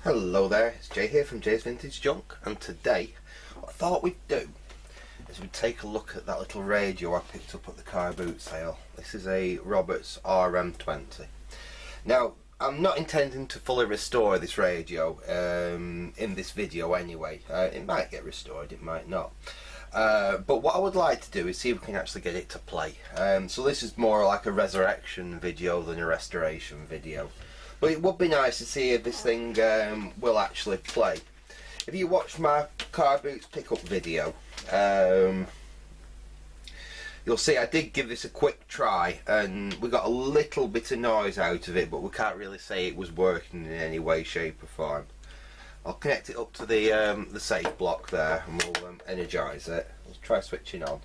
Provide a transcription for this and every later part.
Hello there, it's Jay here from Jay's Vintage Junk, and today what I thought we'd do is we'd take a look at that little radio I picked up at the car boot sale. This is a Roberts RM20. Now, I'm not intending to fully restore this radio in this video anyway. It might get restored, it might not. But what I would like to do is see if we can actually get it to play. So this is more like a resurrection video than a restoration video. But it would be nice to see if this thing will actually play. If you watched my car boots pickup video, you'll see I did give this a quick try and we got a little bit of noise out of it, but we can't really say it was working in any way, shape or form. I'll connect it up to the safe block there and we'll energise it. Let's try switching on.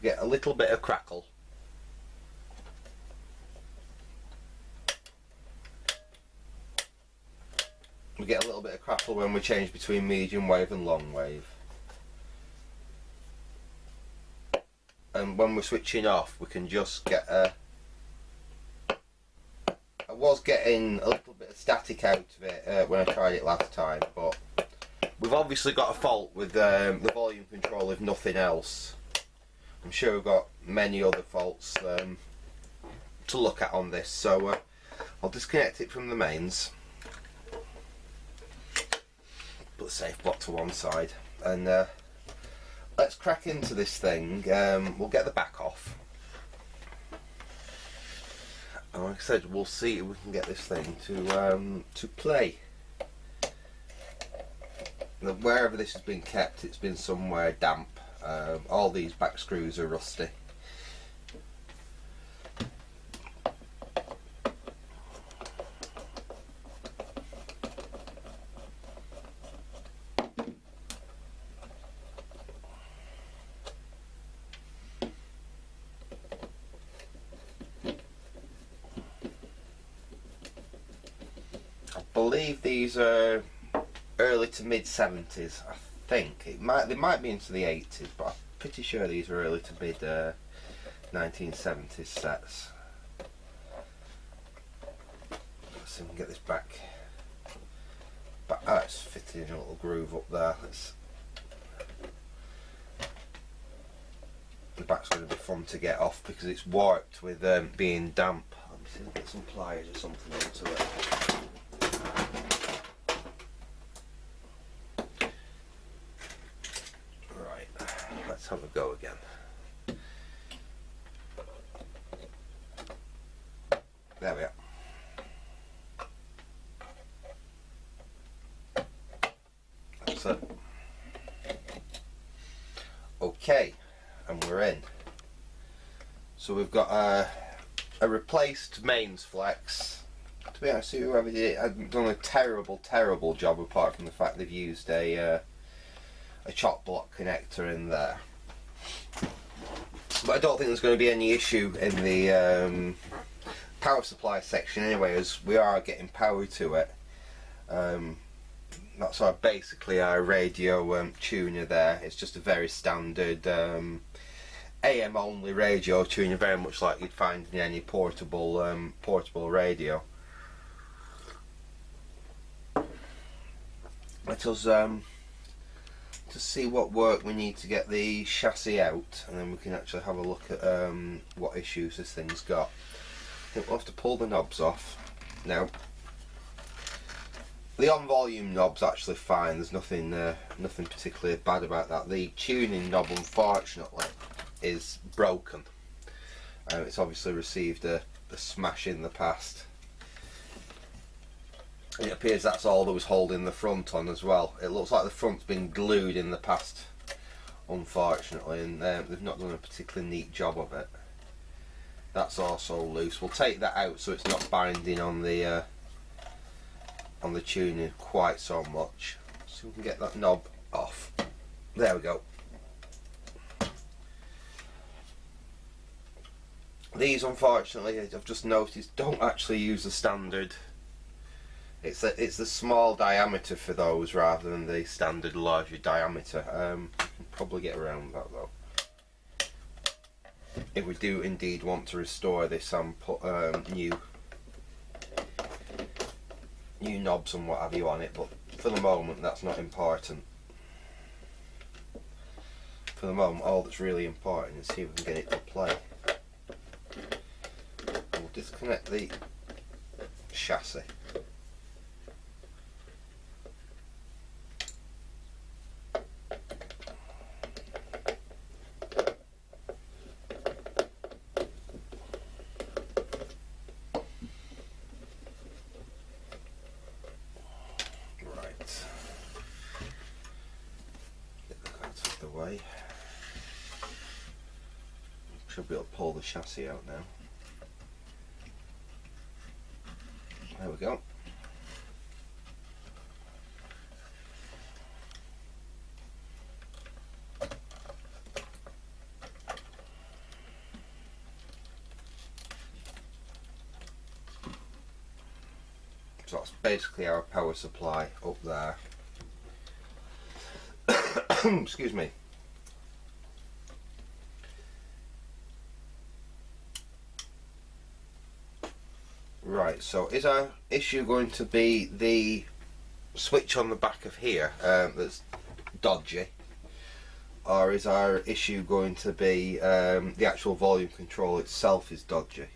Get a little bit of crackle. We get a little bit of crackle when we change between medium wave and long wave. And when we're switching off, we can just get a... I was getting a little bit of static out of it when I tried it last time, but we've obviously got a fault with the volume control if nothing else. I'm sure we've got many other faults to look at on this, so I'll disconnect it from the mains. Put the safe block to one side and let's crack into this thing. We'll get the back off and like I said, we'll see if we can get this thing to play. Now, wherever this has been kept, it's been somewhere damp. All these back screws are rusty. I believe these are early to mid 70s. I think they might be into the 80s, but I'm pretty sure these are early to mid 1970s sets. Let's see if we can get this back. It's fitting in a little groove up there. The back's going to be fun to get off because it's warped with being damp. Let me see if I get some pliers or something onto it. Let's have a go again. There we are. That's it. Okay, and we're in. So we've got a replaced mains flex. To be honest, whoever did it hasn't done a terrible job, apart from the fact they've used a chop block connector in there. But I don't think there's going to be any issue in the power supply section anyway, as we are getting power to it. That's basically our radio tuner there. It's just a very standard AM only radio tuner, very much like you'd find in any portable radio. Let us to see what work we need to get the chassis out, and then we can actually have a look at what issues this thing's got. I think we'll have to pull the knobs off. Now, the on volume knob's actually fine, there's nothing particularly bad about that. The tuning knob, unfortunately, is broken. It's obviously received a smash in the past. It appears that's all that was holding the front on as well. It looks like the front's been glued in the past, unfortunately, and they've not done a particularly neat job of it. That's also loose. We'll take that out so it's not binding on the tuning quite so much. So we can get that knob off. There we go. These, unfortunately, I've just noticed, don't actually use the standard. It's the small diameter for those rather than the standard larger diameter. Probably get around that though. If we do indeed want to restore this and put new new knobs and what have you on it, but for the moment that's not important. For the moment all that's really important is see if we can get it to play. We'll disconnect the chassis. Way. Should be able to pull the chassis out now. There we go. So that's basically our power supply up there. Excuse me. Right, so is our issue going to be the switch on the back of here that's dodgy, or is our issue going to be the actual volume control itself is dodgy?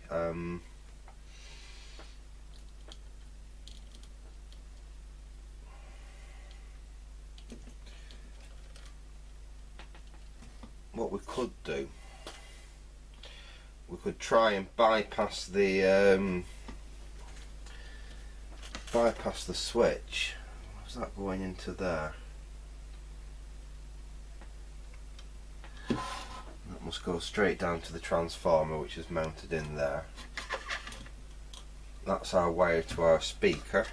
What we could do, we could try and bypass the switch. What's that going into there? That must go straight down to the transformer, which is mounted in there. That's our wire to our speaker.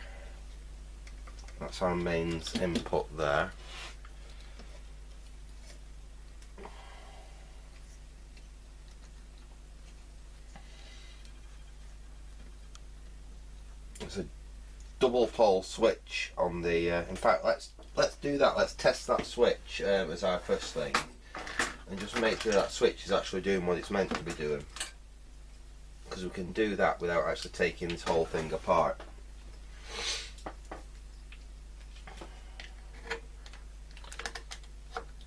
That's our mains input there. There's a double pole switch on the in fact let's do that. Let's test that switch as our first thing and just make sure that switch is actually doing what it's meant to be doing, because we can do that without actually taking this whole thing apart.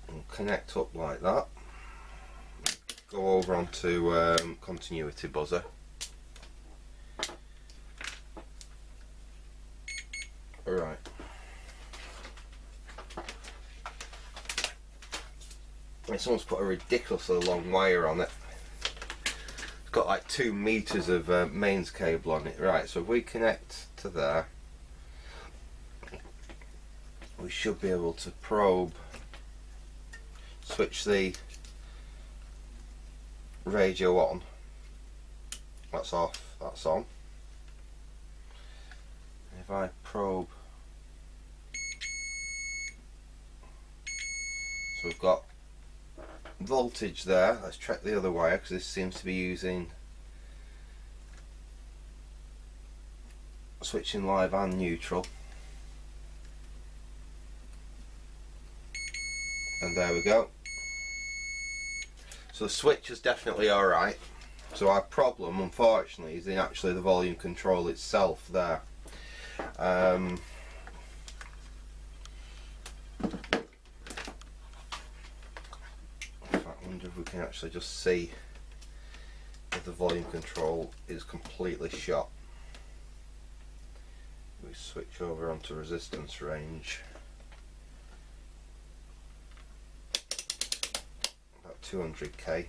And connect up like that, go over onto continuity buzzer. Right. Someone's put a ridiculously long wire on it. It's got like 2 meters of mains cable on it. Right, so if we connect to there, we should be able to probe, switch the radio on. That's off, that's on. If I probe, so we've got voltage there. Let's check the other wire, because this seems to be using switching live and neutral. And there we go. So the switch is definitely alright. So our problem, unfortunately, is in actually the volume control itself there. In fact, I wonder if we can actually just see if the volume control is completely shot. We switch over onto resistance range. About 200k.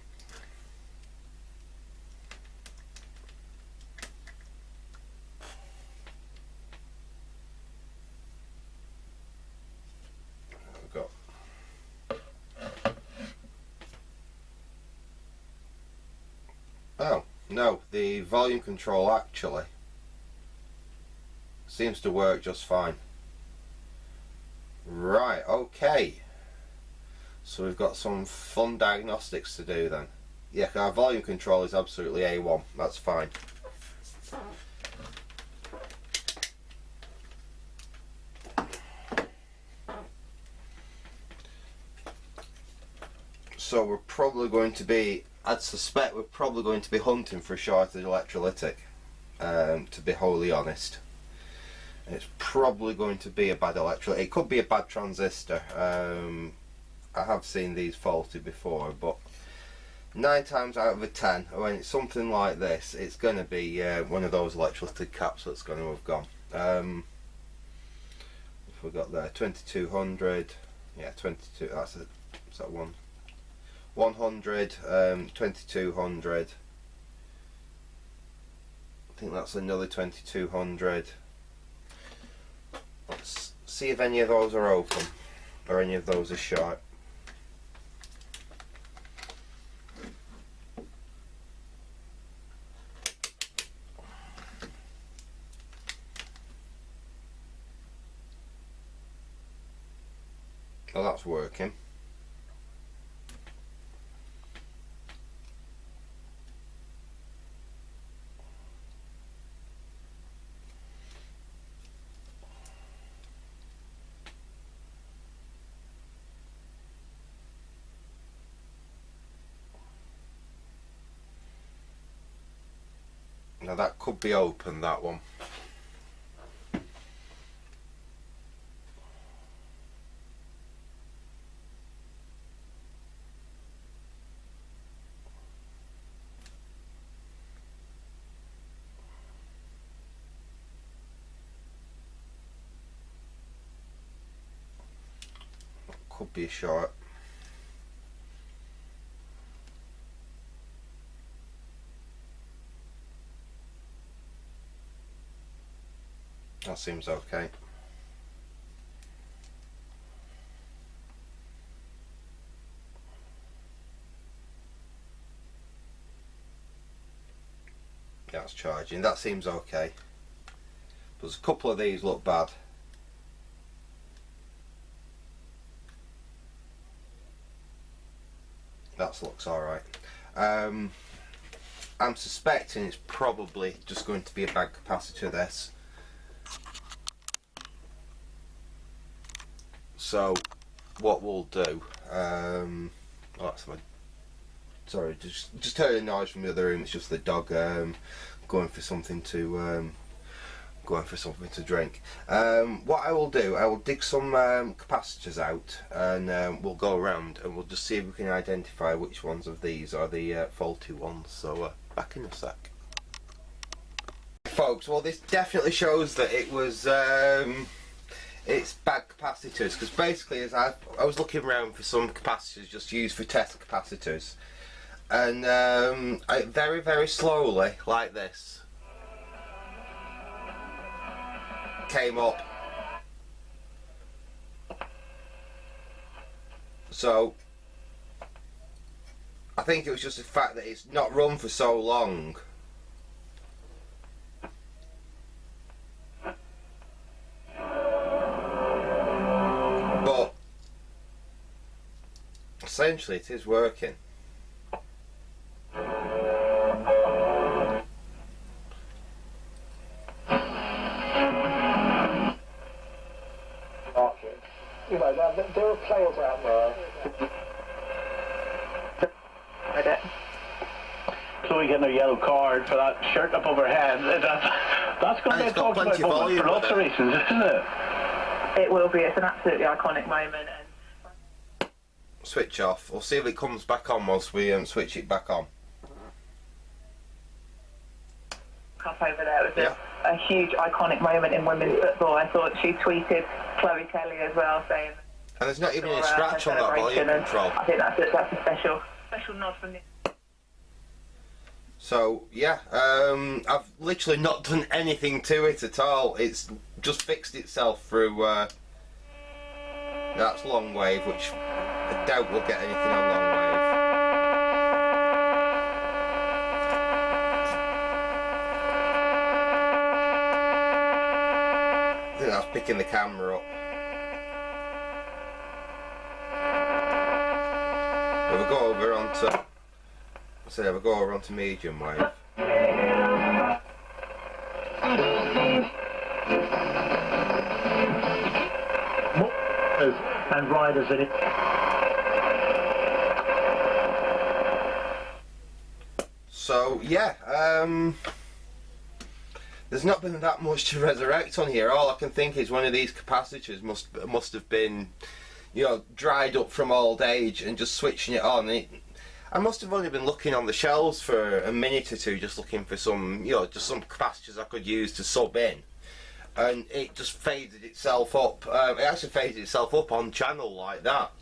Oh, no, the volume control actually seems to work just fine. Right, okay. So we've got some fun diagnostics to do then. Yeah, our volume control is absolutely A1, that's fine. So we're probably going to be, I'd suspect we're probably going to be hunting for a shorted electrolytic, to be wholly honest. It's probably going to be a bad electrolyte. It could be a bad transistor. I have seen these faulty before, but 9 times out of 10, when it's something like this, it's going to be one of those electrolytic caps that's going to have gone. If we got there 2200, yeah, 22. That's it. Is that one? 100, 2200. I think that's another 2200. Let's see if any of those are open or any of those are short. Well, that's working. Now that could be open, that one. Could be a short. That seems okay. That's charging. That seems okay. There's a couple of these look bad. That looks alright. I'm suspecting it's probably just going to be a bad capacitor, this. So what we'll do, oh, that's my, sorry, just heard a noise from the other room. It's just the dog going for something to drink. What I will do, I will dig some capacitors out, and we'll go around and we'll just see if we can identify which ones of these are the faulty ones. So back in a sec. Folks, well, this definitely shows that it was it's bad capacitors, because basically as I was looking around for some capacitors just used for test capacitors, and I very slowly, like this, came up. So I think it was just the fact that it's not run for so long. But essentially it is working. You know, there are players out there. Chloe getting a yellow card for that shirt above her head. That's going to be a talked about moment for lots of reasons, isn't it? It will be. It's an absolutely iconic moment. And Switch off. We'll see if it comes back on once we switch it back on. Cup over there. It was a huge iconic moment in women's football. I thought she tweeted Chloe Kelly as well, saying. And there's not even a scratch on that volume control. I think that's a special nod from this. So yeah, I've literally not done anything to it at all. It's just fixed itself through that's long wave, which I doubt we'll get anything on long wave. I think that's picking the camera up. If we go over onto, so if we go over onto medium wave. And riders in it. So yeah, there's not been that much to resurrect on here. All I can think is one of these capacitors must have been, you know, dried up from old age and just switching it on. I must have only been looking on the shelves for a minute or two, just looking for some, you know, just some capacitors I could use to sub in, and it just faded itself up. It actually faded itself up on channel like that.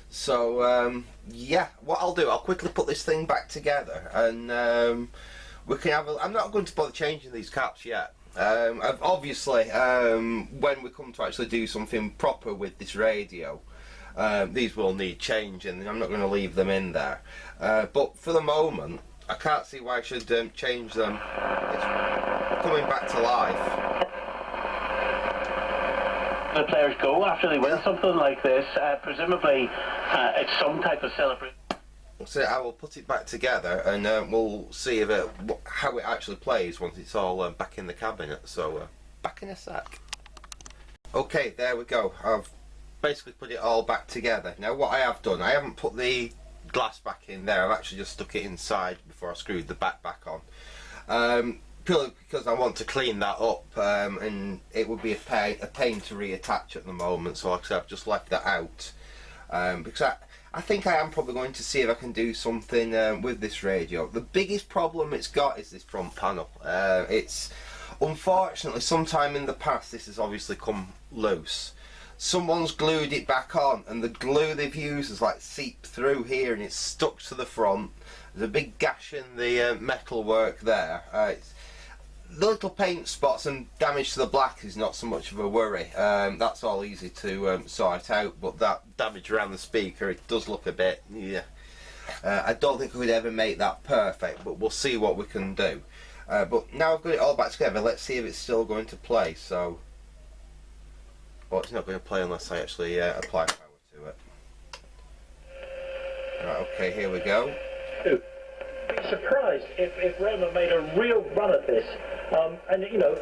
So yeah, what I'll do, I'll quickly put this thing back together, and we can have I'm not going to bother changing these caps yet. Obviously, when we come to actually do something proper with this radio, these will need changing, and I'm not going to leave them in there. But for the moment, I can't see why I should change them. It's coming back to life. The players go after they win something like this. Presumably, it's some type of celebration. So I will put it back together, and we'll see if how it actually plays once it's all back in the cabinet. So back in a sec. Okay, there we go. I've basically put it all back together. Now what I have done, I haven't put the glass back in there. I've actually just stuck it inside before I screwed the back on. Purely because I want to clean that up, and it would be a pain to reattach at the moment. So like I said, I've just left that out, because I think I am probably going to see if I can do something with this radio. The biggest problem it's got is this front panel. It's unfortunately, sometime in the past, this has obviously come loose. Someone's glued it back on, and the glue they've used has like seeped through here, and it's stuck to the front. There's a big gash in the metal work there. The little paint spots and damage to the black is not so much of a worry. That's all easy to sort out, but that damage around the speaker, it does look a bit, yeah. I don't think we could ever make that perfect, but we'll see what we can do. But now I've got it all back together, let's see if it's still going to play. So, well, it's not going to play unless I actually apply power to it. Right, okay, here we go. Be surprised if Roma made a real run at this. And you know,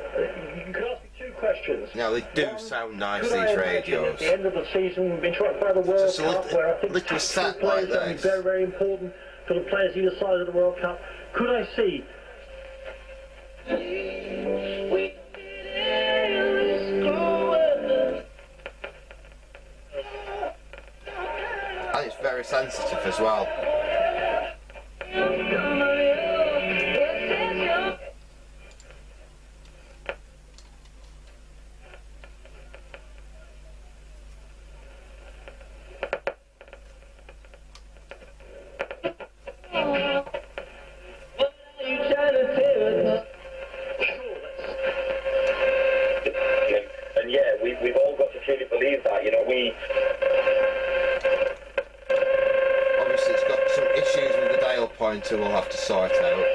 you could ask me two questions. Now they do sound nice, these radios. At the end of the season, we've been trying to play the World Cup, where I think little set players like are going to this. be very, very important for the players either side of the World Cup. Could I see? And it's very sensitive as well. And yeah, we've all got to truly believe that. You know, obviously it's got some issues with the dial pointer we'll have to sort out.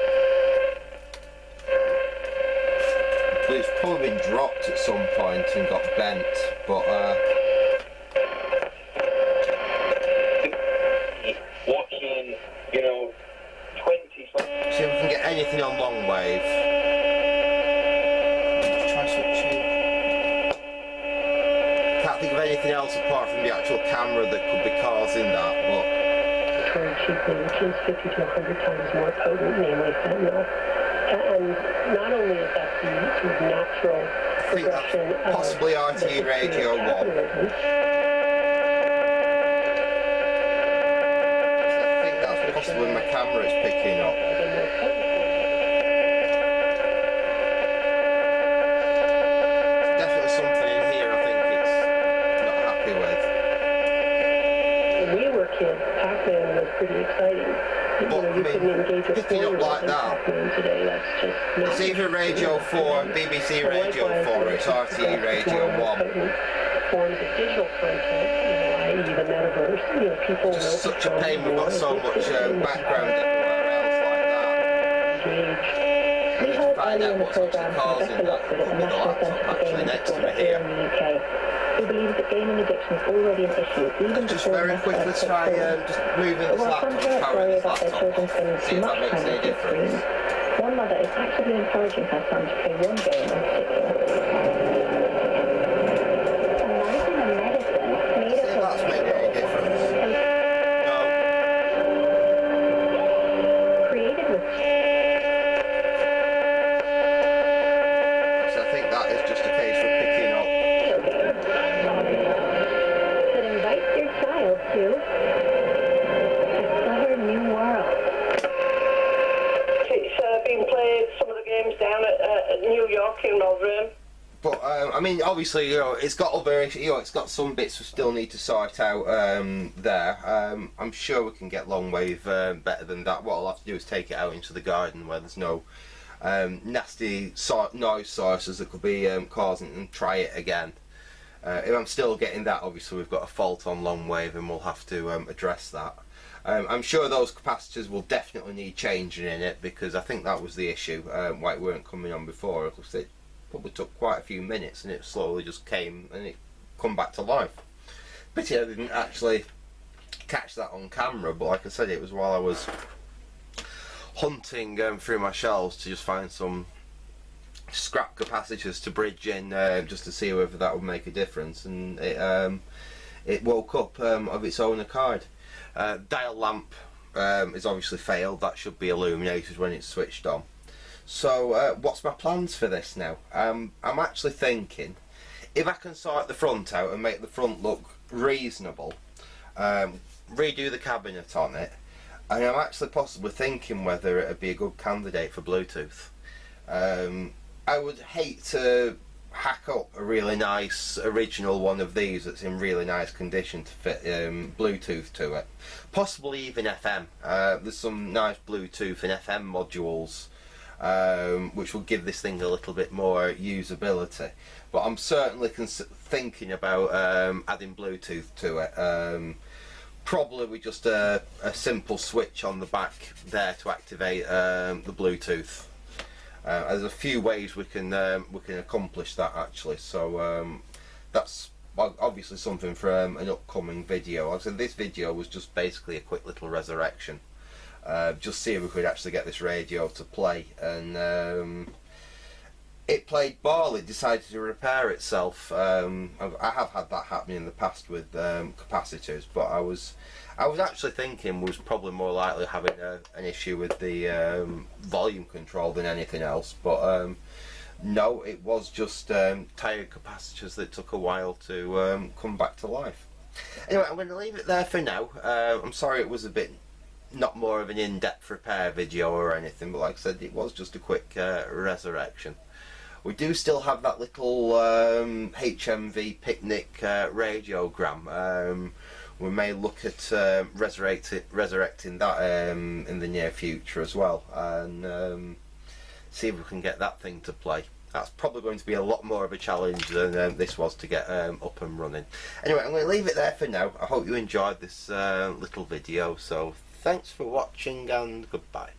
But it's probably been dropped at some point and got bent, but watching, you know, 20. see if we can get anything on long wave. Try switching. Can't think of anything else apart from the actual camera that could be causing that, but which is 50 to 100 times more potent, namely fentanyl. And not only is that the sort of natural I think progression that's possibly of RTE Radio 1. I think that's possibly my camera is picking up. There's definitely something in here I think it's not happy with. When we were kids, Pac-Man was pretty exciting. You But, know, you couldn't engage a picking up story like with that. Pac-Man today. That's just It's either Radio 4, BBC Radio 4, or it's RTE Radio 1. Forms of digital content, i.e. the metaverse, you know, people Just such a pain we've got so much background everywhere else like that. I need to find out what's actually causing that. I've got the laptop actually next to me here. He believes that gaming addiction is already an issue, even Just before very quickly try just moving this laptop, powering this laptop off, see if that makes any difference. One mother is actively encouraging her son to play one game in particular. Imagine a medicine made See if that's made any difference. No. created with But I mean, obviously, you know, it's got other, you know, it's got some bits we still need to sort out there. I'm sure we can get long wave better than that. What I'll have to do is take it out into the garden where there's no nasty noise sources that could be causing it, and try it again. If I'm still getting that, obviously we've got a fault on long wave, and we'll have to address that. I'm sure those capacitors will definitely need changing in it, because I think that was the issue, why it weren't coming on before. Because it probably took quite a few minutes, and it slowly just came and it come back to life. Pity I didn't actually catch that on camera, but like I said, it was while I was hunting through my shelves to just find some scrap capacitors to bridge in, just to see whether that would make a difference, and it woke up of its own accord. Dial lamp is obviously failed. That should be illuminated when it's switched on. So what's my plans for this now? I'm actually thinking, if I can sort the front out and make the front look reasonable, redo the cabinet on it, and I'm actually possibly thinking whether it would be a good candidate for Bluetooth. I would hate to hack up a really nice original one of these that's in really nice condition to fit Bluetooth to it. Possibly even FM. There's some nice Bluetooth and FM modules which will give this thing a little bit more usability. But I'm certainly thinking about adding Bluetooth to it. Probably with just a simple switch on the back there to activate the Bluetooth. There's a few ways we can accomplish that actually, so that's obviously something for an upcoming video. Like I said, this video was just basically a quick little resurrection, just see if we could actually get this radio to play, and it played ball. It decided to repair itself. I have had that happen in the past with capacitors, but I was actually thinking was probably more likely having an issue with the volume control than anything else. But no, it was just tired capacitors that took a while to come back to life. Anyway, I'm going to leave it there for now. I'm sorry it was a bit not more of an in-depth repair video or anything, but like I said, it was just a quick resurrection. We do still have that little HMV picnic radiogram. We may look at resurrecting that in the near future as well, and see if we can get that thing to play. That's probably going to be a lot more of a challenge than this was to get up and running. Anyway, I'm going to leave it there for now. I hope you enjoyed this little video, so thanks for watching and goodbye.